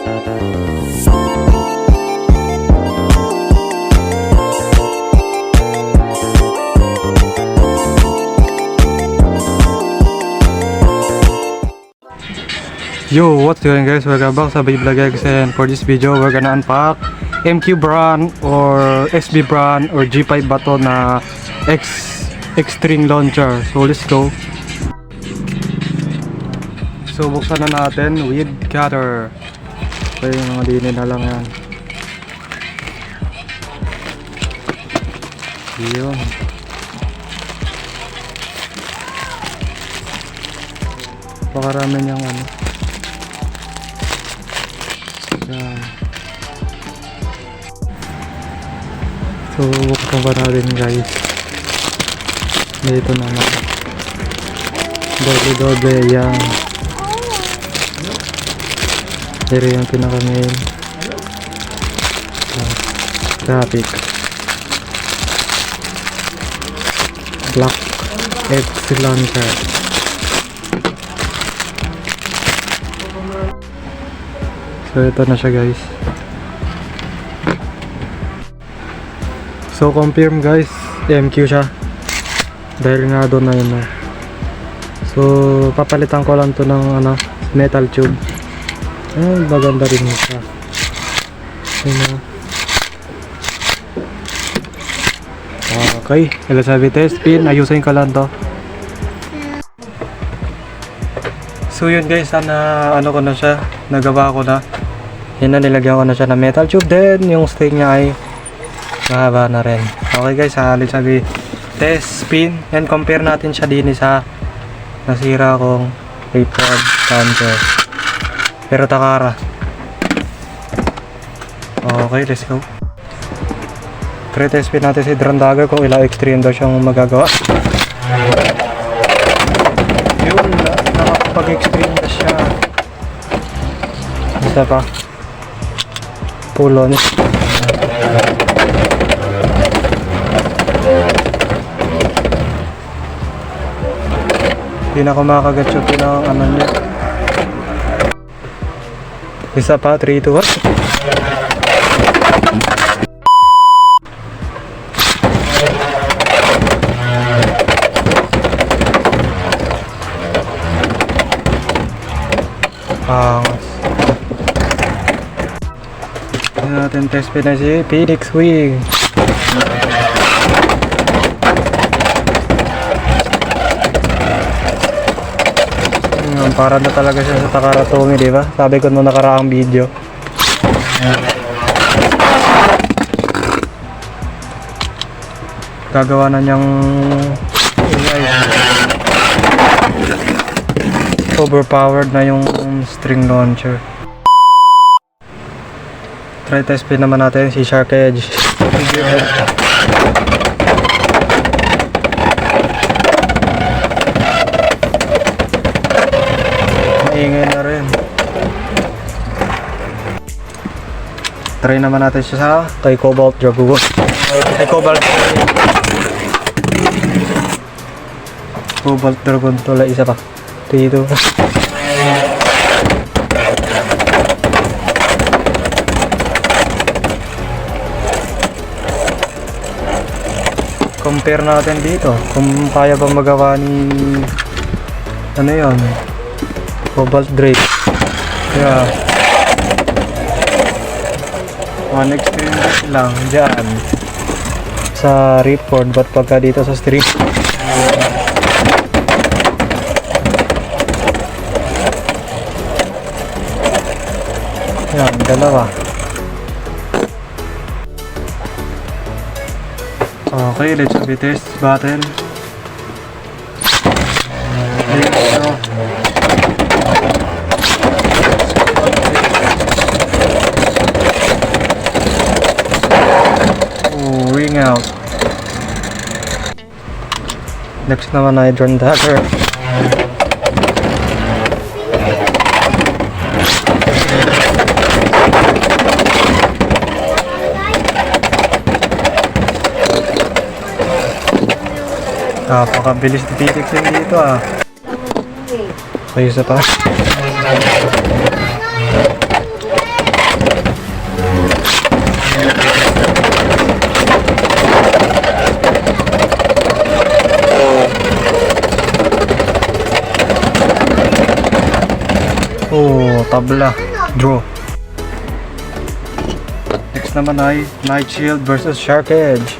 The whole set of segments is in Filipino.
Yo, what's going guys? Welcome back sa Vlog X, and for this video we're gonna unpack MQ brand or SB brand or G5 bato na Extreme launcher. So let's go. So buksan na natin with cutter. So yung mga dinin na lang yan. Yun. Pakarami niyang ano. Yan. So buksan pa natin guys. Dito naman doble yan. Pero yung pinaka main graphic black excellent. So ito na siya guys. So confirm guys, MQ siya dahil nga doon na yun. So papalitan ko lang to ng ano, metal tube. Maganda rin siya. Okay, Elizabeth spin, ayusin ko lang to. So yun guys, sana ano ko na siya, nagawa ko na. Yun na, nilagyan ko na siya ng metal tube. Then yung string niya ay mahaba na rin. Okay guys, Elizabeth test spin, and compare natin siya din sa nasira kong tripod launcher pero Takara. Okay, let's go. Try test spin natin si Drone Dagger kung ilang extreme daw siyang magagawa. Yun, nakapag-extreme na siya. Isa pa pull on. Hindi na ako makakagat yung pinang ano niya. Isa pa, 3, 2, 1. Natin test pin na si Phoenix Wing. Para na talaga siya sa Takara Tomy, di ba? Sabi ko nung nakaraang video. Gagawa na niyang overpowered na yung string launcher. Try test pin naman natin si Shark Edge. Maingay na rin. Try naman natin siya sa kay Cobalt Dragoon. Cobalt Dragoon tula, isa pa. Dito. Compare natin dito kung kaya ba magawa ni ano yun, Cobalt Drake. Kaya one extreme lang dyan sa Ripcord, but pagka dito sa stream yan, dalawa. Okay, let's have a test battle. Ring out. Next naman ay Drone Dagger. Napakabilis ni Phoenix dito ah. So isa pa. Oh, tabla. Draw. Next naman ay Night Shield versus Shark Edge.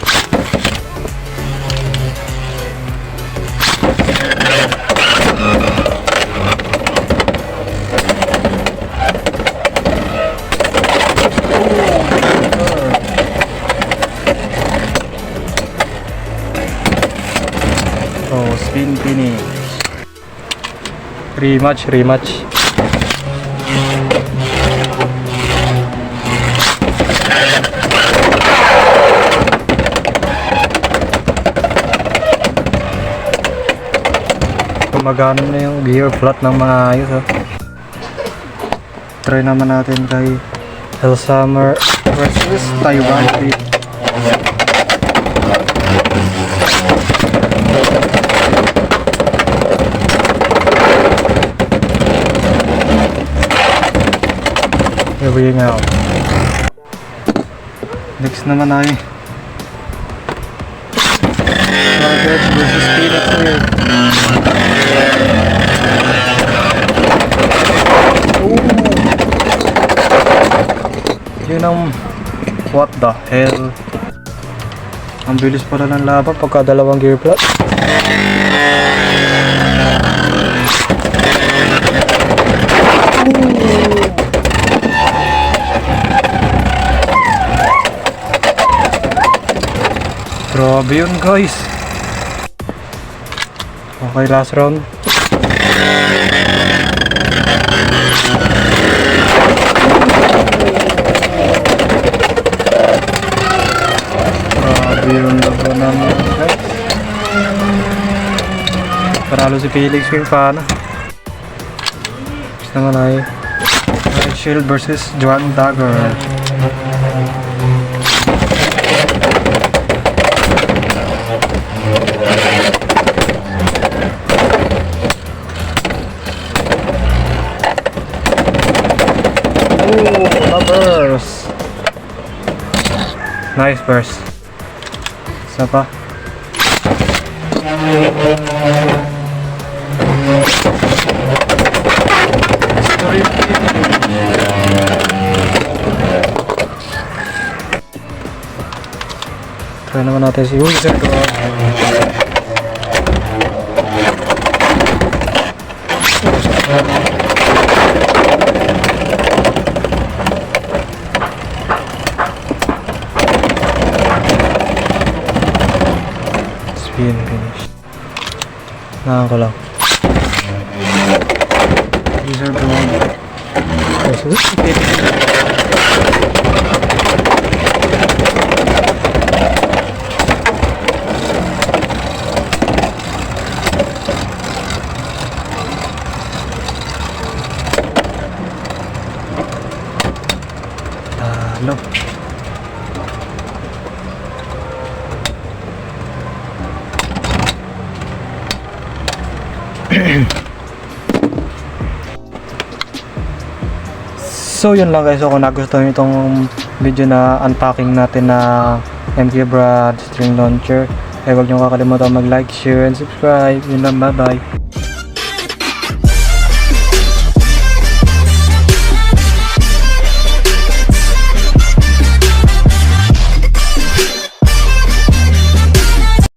Oh, spin finish. Rematch. Gumagana na yung gear flat ng mga ayos, oh. Try naman natin kay Hellsummer versus Taiwan Beat. Going out. Next naman ay Shark Edge versus Phoenix Weird. Yun ang what the hell. Ang bilis pala ng laban pagka dalawang gear flat. Grabe yun, guys. Okay, last round. Grabe yung laban namin, guys. Paralo si Felix Wing pa na. Next naman ay Night Shield versus Joan Dagger. Burst. Nice burst. Isa pa. Try naman natin si Wizard. Spin finish. Nahan ko lang. Wizard one. Talo. So yun lang guys, so kung nagustuhan nyo itong video na unpacking natin na MK Brad string launcher, ay huwag nyo kakalimutan mag like, share, and subscribe. Yun lang, bye bye.